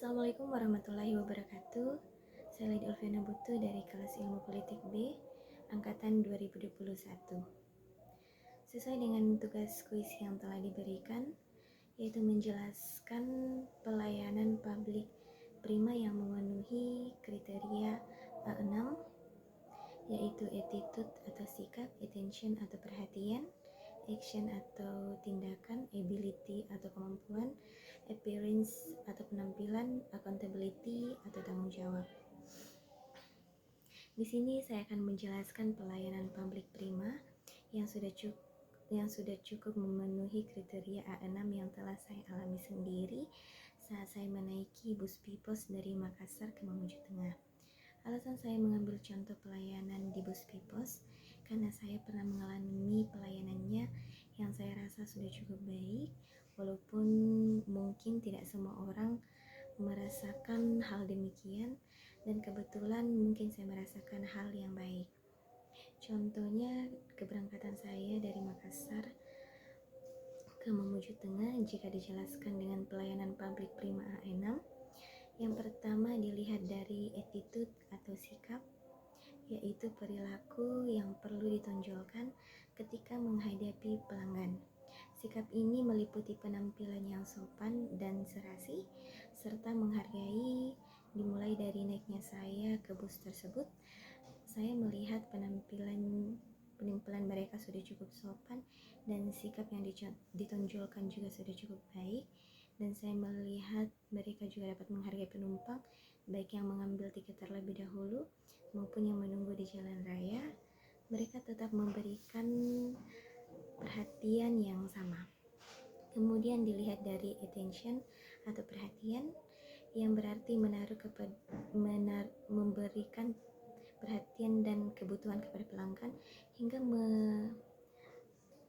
Assalamualaikum warahmatullahi wabarakatuh. Saya Lady Olviana Butu dari kelas Ilmu Politik B, Angkatan 2021. Sesuai dengan tugas kuis yang telah diberikan, yaitu menjelaskan pelayanan publik prima yang memenuhi kriteria A6, yaitu attitude atau sikap, attention atau perhatian, action atau tindakan, ability atau kemampuan, appearance atau penampilan, accountability atau tanggung jawab. Di sini saya akan menjelaskan pelayanan publik prima yang sudah cukup memenuhi kriteria A6 yang telah saya alami sendiri saat saya menaiki bus Pipos dari Makassar ke Mamuju Tengah. Alasan saya mengambil contoh pelayanan di bus Pipos karena saya pernah mengalami pelayanannya yang saya rasa sudah cukup baik, walaupun mungkin tidak semua orang merasakan hal demikian, dan kebetulan mungkin saya merasakan hal yang baik. Contohnya keberangkatan saya dari Makassar ke Mamuju Tengah jika dijelaskan dengan pelayanan publik prima A6. Yang pertama dilihat dari attitude atau sikap, yaitu perilaku yang perlu ditonjolkan ketika menghadapi pelanggan. Sikap ini meliputi penampilan yang sopan dan serasi, serta menghargai. Dimulai dari naiknya saya ke bus tersebut, saya melihat penampilan mereka sudah cukup sopan dan sikap yang ditonjolkan juga sudah cukup baik. Dan saya melihat mereka juga dapat menghargai penumpang, baik yang mengambil tiket terlebih dahulu maupun yang menunggu di jalan raya. Mereka tetap memberikan perhatian yang sama. Kemudian dilihat dari attention atau perhatian, yang berarti memberikan perhatian dan kebutuhan kepada pelanggan hingga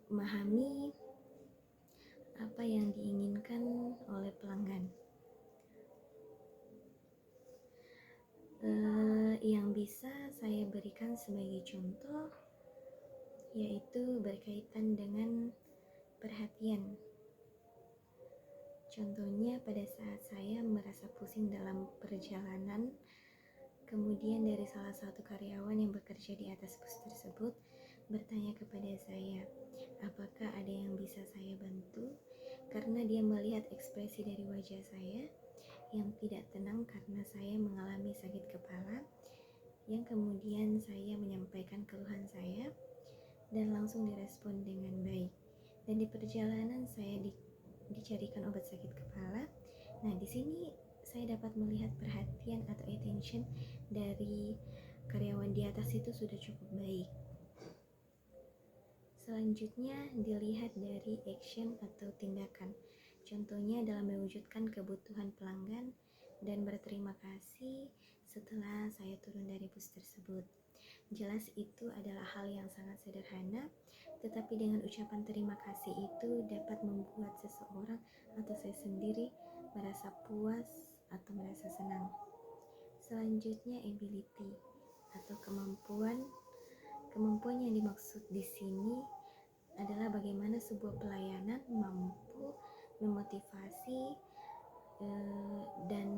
memahami apa yang diinginkan oleh pelanggan. Yang bisa saya berikan sebagai contoh yaitu berkaitan dengan perhatian. Contohnya pada saat saya merasa pusing dalam perjalanan, kemudian dari salah satu karyawan yang bekerja di atas bus tersebut bertanya kepada saya, apakah ada yang bisa saya bantu? Karena dia melihat ekspresi dari wajah saya yang tidak tenang karena saya mengalami sakit kepala, yang kemudian saya menyampaikan keluhan saya dan langsung direspon dengan baik. Dan di perjalanan saya dicarikan obat sakit kepala. Nah, di sini saya dapat melihat perhatian atau attention dari karyawan di atas itu sudah cukup baik. Selanjutnya dilihat dari action atau tindakan. Contohnya dalam mewujudkan kebutuhan pelanggan dan berterima kasih setelah saya turun dari bus tersebut. Jelas itu adalah hal yang sangat sederhana, tetapi dengan ucapan terima kasih itu dapat membuat seseorang atau saya sendiri merasa puas atau merasa senang. Selanjutnya ability atau kemampuan. Kemampuan yang dimaksud di sini adalah bagaimana sebuah pelayanan mampu memotivasi dan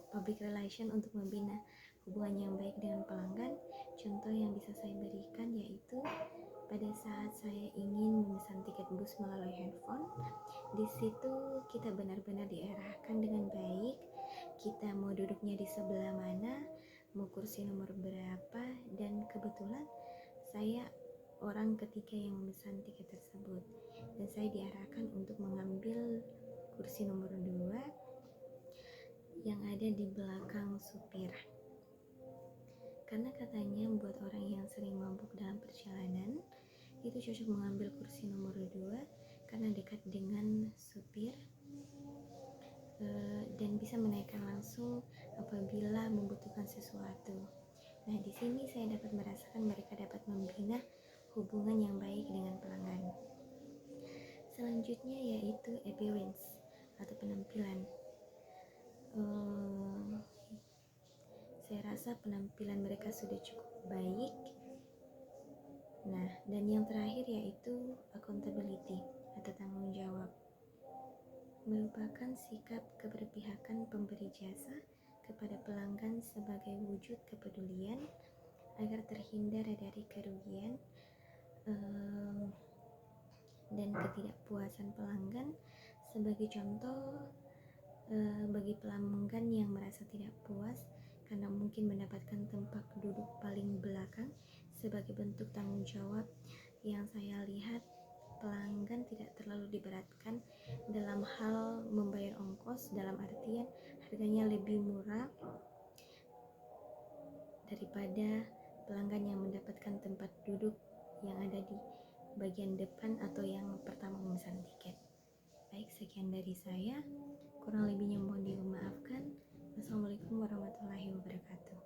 public relation untuk membina hubungan yang baik dengan pelanggan. Contoh yang bisa saya berikan yaitu pada saat saya ingin memesan tiket bus melalui handphone, di situ kita benar-benar diarahkan dengan baik. Kita mau duduknya di sebelah mana, mau kursi nomor berapa, dan kebetulan saya orang ketiga yang memesan tiket tersebut, dan saya diarahkan untuk mengambil kursi nomor 2 yang ada di belakang supir. Karena katanya buat orang yang sering mabuk dalam perjalanan itu cocok mengambil kursi nomor 2 karena dekat dengan supir dan bisa menaikkan langsung apabila membutuhkan sesuatu. Nah, di sini saya dapat merasakan mereka dapat membina hubungan yang baik dengan pelanggan. Selanjutnya yaitu appearance atau penampilan. Saya rasa penampilan mereka sudah cukup baik. Nah, dan yang terakhir yaitu accountability atau tanggung jawab. merupakan sikap keberpihakan pemberi jasa kepada pelanggan sebagai wujud kepedulian agar terhindar dari kerugian dan ketidakpuasan pelanggan. Sebagai contoh, bagi pelanggan yang merasa tidak puas karena mungkin mendapatkan tempat duduk paling belakang, sebagai bentuk tanggung jawab yang saya lihat pelanggan tidak terlalu diberatkan dalam hal membayar ongkos, dalam artian harganya lebih murah daripada pelanggan yang mendapatkan tempat duduk yang ada di bagian depan atau yang pertama memesan tiket. Baik, sekian dari saya. Kurang lebihnya mohon dimaafkan. Wassalamualaikum warahmatullahi wabarakatuh.